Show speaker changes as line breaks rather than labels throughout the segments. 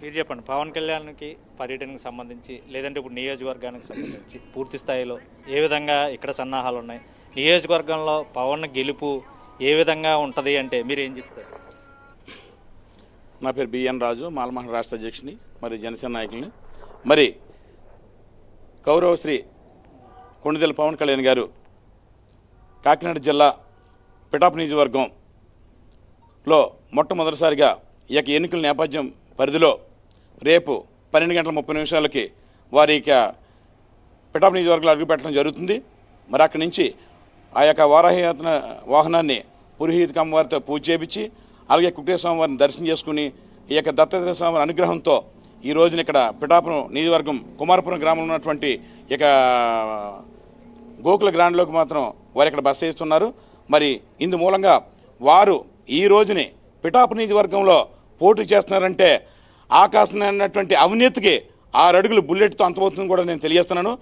మీరు చెప్పండి, పవన్ కళ్యాణ్కి పర్యటనకు సంబంధించి లేదంటే ఇప్పుడు నియోజకవర్గానికి సంబంధించి పూర్తి స్థాయిలో ఏ విధంగా ఇక్కడ సన్నాహాలు ఉన్నాయి, నియోజకవర్గంలో పవన్ గెలుపు ఏ విధంగా ఉంటుంది అంటే మీరు ఏం చెప్తారు?
నా పేరు బిఎన్ రాజు, మాలమహల్ రాష్ట్ర అధ్యక్షుని, మరి జనసేన నాయకుల్ని. మరి గౌరవశ్రీ కొండదెల పవన్ కళ్యాణ్ గారు కాకినాడ జిల్లా పిఠాపు నియోజకవర్గంలో మొట్టమొదటిసారిగా ఈ యొక్క ఎన్నికల నేపథ్యం పరిధిలో రేపు 12:30 వారి పిఠాపు నియోజకవర్గంలో అడుగుపెట్టడం జరుగుతుంది. మరి అక్కడి నుంచి ఆ యొక్క వారాహయాత్ర వాహనాన్ని పురోహిత అమ్మవారితో పూజ చేపించి అలాగే కుక్టే స్వామివారిని దర్శనం చేసుకుని ఈ యొక్క దత్తాత్రేయ స్వామి అనుగ్రహంతో ఈ రోజున ఇక్కడ పిఠాపురం నియోజకవర్గం కుమారపురం గ్రామంలో ఉన్నటువంటి ఇక గోకుల గ్రాండ్లోకి మాత్రం వారు ఇక్కడ బస చేస్తున్నారు. మరి ఇందు మూలంగా వారు ఈ రోజుని పిఠాపురం నియోజకవర్గంలో పోటీ చేస్తున్నారంటే ఆకాశం అన్నటువంటి అవినీతికి 6 అడుగులు బుల్లెట్తో అంతమవుతుందని కూడా నేను తెలియజేస్తున్నాను.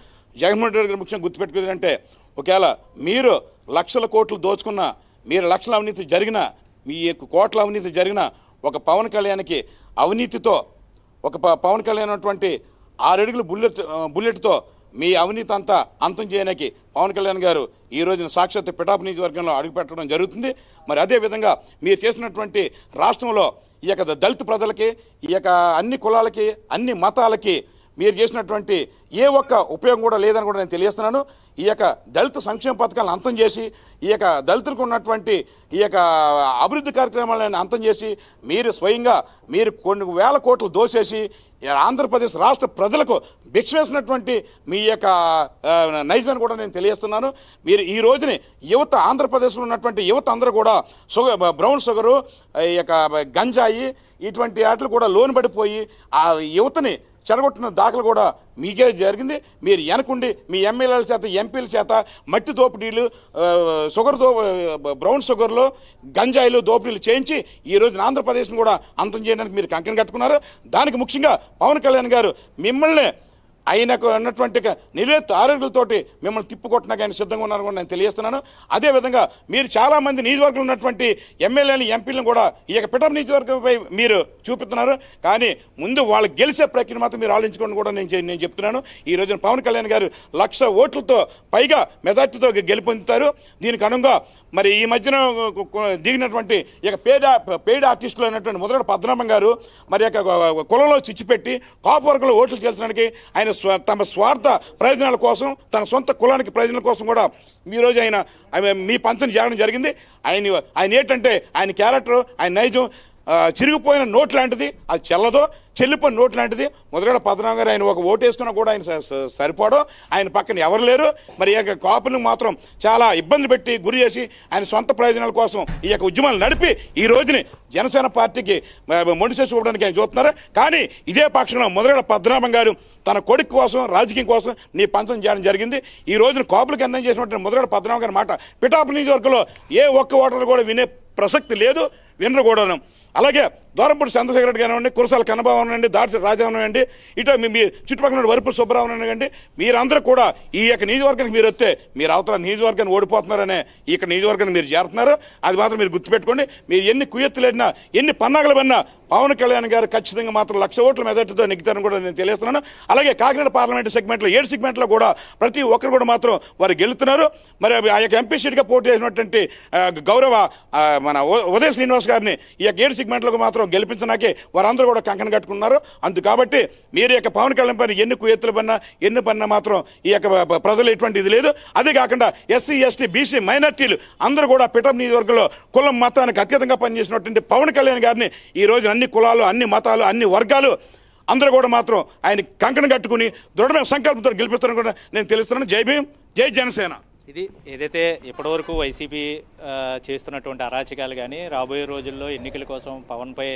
జగన్మోహన్ రెడ్డి గారు ముఖ్యంగా గుర్తుపెట్టుకునేదంటే, ఒకవేళ మీరు లక్షల కోట్లు దోచుకున్న, మీరు లక్షల అవినీతి జరిగిన, మీ కోట్ల అవినీతి జరిగిన ఒక పవన్ కళ్యాణ్కి అవినీతితో ఒక పవన్ కళ్యాణ్ అటువంటి 6 అడుగులు బుల్లెట్తో మీ అవినీతి అంతా అంతం చేయడానికి పవన్ కళ్యాణ్ గారు ఈ రోజున సాక్షాత్ పిఠాపు నియోజకవర్గంలో అడుగుపెట్టడం జరుగుతుంది. మరి అదేవిధంగా మీరు చేసినటువంటి రాష్ట్రంలో ఈ యొక్క దళిత ప్రజలకి, ఈ యొక్క అన్ని కులాలకి, అన్ని మతాలకి మీరు చేసినటువంటి ఏ ఒక్క ఉపయోగం కూడా లేదని కూడా నేను తెలియజేస్తున్నాను. ఈ యొక్క దళిత సంక్షేమ పథకాలను అంతం చేసి, ఈ యొక్క దళితులకు ఉన్నటువంటి ఈ యొక్క అభివృద్ధి కార్యక్రమాలను అంతం చేసి, మీరు స్వయంగా మీరు కొన్ని వేల కోట్లు దోసేసి ఆంధ్రప్రదేశ్ రాష్ట్ర ప్రజలకు భిక్ష వేసినటువంటి మీ యొక్క నైజాన్ని కూడా నేను తెలియజేస్తున్నాను. మీరు ఈ రోజుని యువత, ఆంధ్రప్రదేశ్లో ఉన్నటువంటి యువత అందరూ కూడా బ్రౌన్ షుగరు, ఈ యొక్క గంజాయి ఇటువంటి వాటిలు కూడా లోను పడిపోయి ఆ యువతని చెడగొట్టిన దాఖలు కూడా మీకే జరిగింది. మీరు వెనకుండి మీ ఎమ్మెల్యేల చేత, ఎంపీల చేత మట్టి దోపిడీలు, బ్రౌన్ షుగర్లో గంజాయిలు దోపిడీలు చేయించి ఈ రోజున ఆంధ్రప్రదేశ్ను కూడా అంతం చేయడానికి మీరు కంకణం కట్టుకున్నారు. దానికి ముఖ్యంగా పవన్ కళ్యాణ్ గారు మిమ్మల్ని ఆయనకు అన్నటువంటి నివేదిత ఆరోగ్యాలతోటి మిమ్మల్ని తిప్పుకొట్టడానికి ఆయన సిద్ధంగా ఉన్నారని కూడా నేను తెలియజేస్తున్నాను. అదేవిధంగా మీరు చాలామంది నియోజకవర్గంలో ఉన్నటువంటి ఎమ్మెల్యేలు, ఎంపీలను కూడా ఈ యొక్క పిఠాపు నియోజకవర్గంపై మీరు చూపిస్తున్నారు. కానీ ముందు వాళ్ళు గెలిచే ప్రక్రియ మాత్రం మీరు ఆలోచించుకోండి కూడా నేను చెప్తున్నాను. ఈ రోజున పవన్ కళ్యాణ్ గారు 1,00,000 ఓట్లతో పైగా మెజార్టీతో గెలుపొందుతారు. దీనికి అనుగుణంగా మరి ఈ మధ్యన దిగినటువంటి ఇక పెయిడ్ ఆర్టిస్టులు అయినటువంటి ముద్రగడ పద్మనాభం గారు మరి యొక్క కులంలో చిచ్చిపెట్టి కాపు వర్గంలో ఓట్లు చేర్చడానికి ఆయన తమ స్వార్థ ప్రయోజనాల కోసం, తన సొంత కులానికి ప్రయోజనాల కోసం కూడా ఈరోజు ఆయన మీ పంచని చేయడం జరిగింది. ఆయన ఏంటంటే ఆయన క్యారెక్టర్, ఆయన నైజం చిరిగిపోయిన నోట్ లాంటిది, అది చెల్లదో చెల్లిపోయిన నోట్ లాంటిది. ముద్రగడ పద్మనాభం గారు ఆయన ఒక ఓటు వేసుకున్నా కూడా ఆయన సరిపోవడం, ఆయన పక్కన ఎవరు లేరు. మరి ఈ యొక్క కాపులను మాత్రం చాలా ఇబ్బంది పెట్టి గురి చేసి ఆయన సొంత ప్రయోజనాల కోసం ఈ యొక్క ఉద్యమాలు నడిపి ఈ రోజుని జనసేన పార్టీకి మొండిసే చూపడానికి ఆయన చూస్తున్నారు. కానీ ఇదే పక్షంలో ముద్రగడ పద్మనాభం గారు తన కొడుకు కోసం, రాజకీయం కోసం నీ పంచం చేయడం జరిగింది. ఈ రోజున కాపులకు అన్నం చేసినటువంటి ముద్రగడ పద్మనాభం గారి మాట పిఠాపు నియోజకవర్గంలో ఏ ఒక్క ఓటర్ కూడా వినే ప్రసక్తి లేదు, వినరు కూడాను. అలాగే దూరంపూడి చంద్రశేఖర రెడ్డి కానివ్వండి, కురసాల కన్నబాబు అనండి, దాడి రాజా అనండి, ఇటు మీ చుట్టుపక్కల వరుపుల సుబ్బరావు అనండి, మీరందరూ కూడా ఈ యొక్క నియోజకవర్గానికి మీరు వస్తే మీరు అవతల నియోజకవర్గాన్ని ఓడిపోతున్నారనే ఈ యొక్క నియోజకవర్గాన్ని మీరు చేరుతున్నారు. అది మాత్రం మీరు గుర్తుపెట్టుకోండి. మీరు ఎన్ని కుయ్యెత్తులైనా, ఎన్ని పన్నాగలు పడినా పవన్ కళ్యాణ్ గారు ఖచ్చితంగా మాత్రం 1,00,000 ఓట్ల మెజార్టీతో నెగ్గుతారని కూడా నేను తెలియజేస్తున్నాను. అలాగే కాకినాడ పార్లమెంటు సెగ్మెంట్లో 7 సెగ్మెంట్లో కూడా ప్రతి ఒక్కరు కూడా మాత్రం వారు గెలుతున్నారు. మరి ఆ యొక్క ఎంపీ సీట్గా పోటీ చేసినటువంటి గౌరవ మన ఉదయ శ్రీనివాస్ గారిని ఈ యొక్క 7 సెగ్మెంట్లకు మాత్రం గెలిపించడానికే వారందరూ కూడా కంకణం కట్టుకున్నారు. కాబట్టి మీరు యొక్క పవన్ కళ్యాణ్ పైన ఎన్ని కుయ్యెత్తులు పడినా, ఎన్ని పడినా మాత్రం ఈ యొక్క ప్రజలు ఎటువంటి ఇది లేదు. అదే కాకుండా ఎస్సీ, ఎస్టీ, బీసీ, మైనార్టీలు అందరూ కూడా పిఠాపు నియోజకవర్గంలో కులం మతానికి అత్యధికంగా పనిచేసినటువంటి పవన్ కళ్యాణ్ గారిని ఈ రోజు అన్ని కులాలు, అన్ని మతాలు, అన్ని వర్గాలు అందరూ కూడా మాత్రం ఆయన కంకణం కట్టుకుని దృఢమైన సంకల్పంతో గెలిపిస్తారని కూడా నేను తెలుస్తున్నాను. జై భీమ్, జై జనసేన.
ఇది ఏదైతే ఇప్పటివరకు వైసీపీ చేస్తున్నటువంటి అరాచకాలు కానీ, రాబోయే రోజుల్లో ఎన్నికల కోసం పవన్పై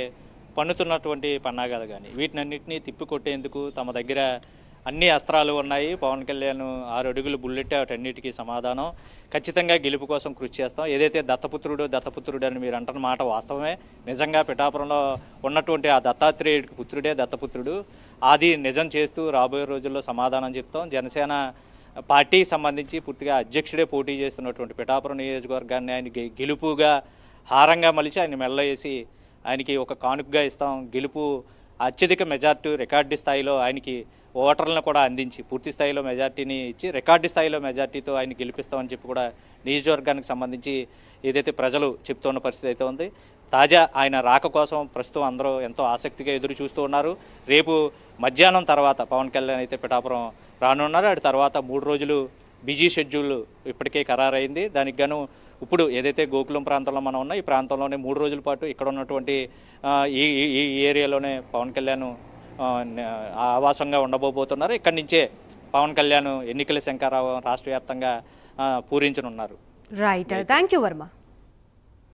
పన్నుతున్నటువంటి పన్నాగాలు కానీ, వీటినన్నింటినీ తిప్పికొట్టేందుకు తమ దగ్గర అన్ని అస్త్రాలు ఉన్నాయి. పవన్ కళ్యాణ్ 6 అడుగులు బుల్లెట్, వాటన్నిటికీ సమాధానం. ఖచ్చితంగా గెలుపు కోసం కృషి చేస్తాం. ఏదైతే దత్తపుత్రుడు అని మీరు అంటున్న మాట వాస్తవమే. నిజంగా పిఠాపురంలో ఉన్నటువంటి ఆ దత్తాత్రేయుడికి పుత్రుడే దత్తపుత్రుడు. అది నిజం చేస్తూ రాబోయే రోజుల్లో సమాధానం చెప్తాం. జనసేన పార్టీకి సంబంధించి పూర్తిగా అధ్యక్షుడే పోటీ చేస్తున్నటువంటి పిఠాపురం నియోజకవర్గాన్ని ఆయన గెలుపుగా హారంగా మలిచి ఆయన మెల్ల వేసి ఆయనకి ఒక కానుకగా ఇస్తాం. గెలుపు అత్యధిక మెజార్టీ రికార్డు స్థాయిలో ఆయనకి ఓటర్లను కూడా అందించి పూర్తి స్థాయిలో మెజార్టీని ఇచ్చి రికార్డు స్థాయిలో మెజార్టీతో ఆయన గెలిపిస్తామని చెప్పి కూడా నియోజకవర్గానికి సంబంధించి ఏదైతే ప్రజలు చెప్తున్న పరిస్థితి అయితే ఉంది. తాజా ఆయన రాక కోసం ప్రస్తుతం అందరూ ఎంతో ఆసక్తిగా ఎదురు చూస్తూ ఉన్నారు. రేపు మధ్యాహ్నం తర్వాత పవన్ కళ్యాణ్ అయితే పిఠాపురం రానున్నారు. అటు తర్వాత 3 రోజులు బిజీ షెడ్యూల్ ఇప్పటికే ఖరారైంది. దానికి గాను ఇప్పుడు ఏదైతే గోకులం ప్రాంతంలో మనం ఉన్నా ఈ ప్రాంతంలోనే 3 రోజుల పాటు ఇక్కడ ఉన్నటువంటి ఈ ఏరియాలోనే పవన్ కళ్యాణ్ ఆవాసంగా ఉండబోతున్నారు. ఇక్కడి నుంచే పవన్ కళ్యాణ్ ఎన్నికల శంఖారావం రాష్ట్ర వ్యాప్తంగా పూరించనున్నారు.
Right, thank you Varma.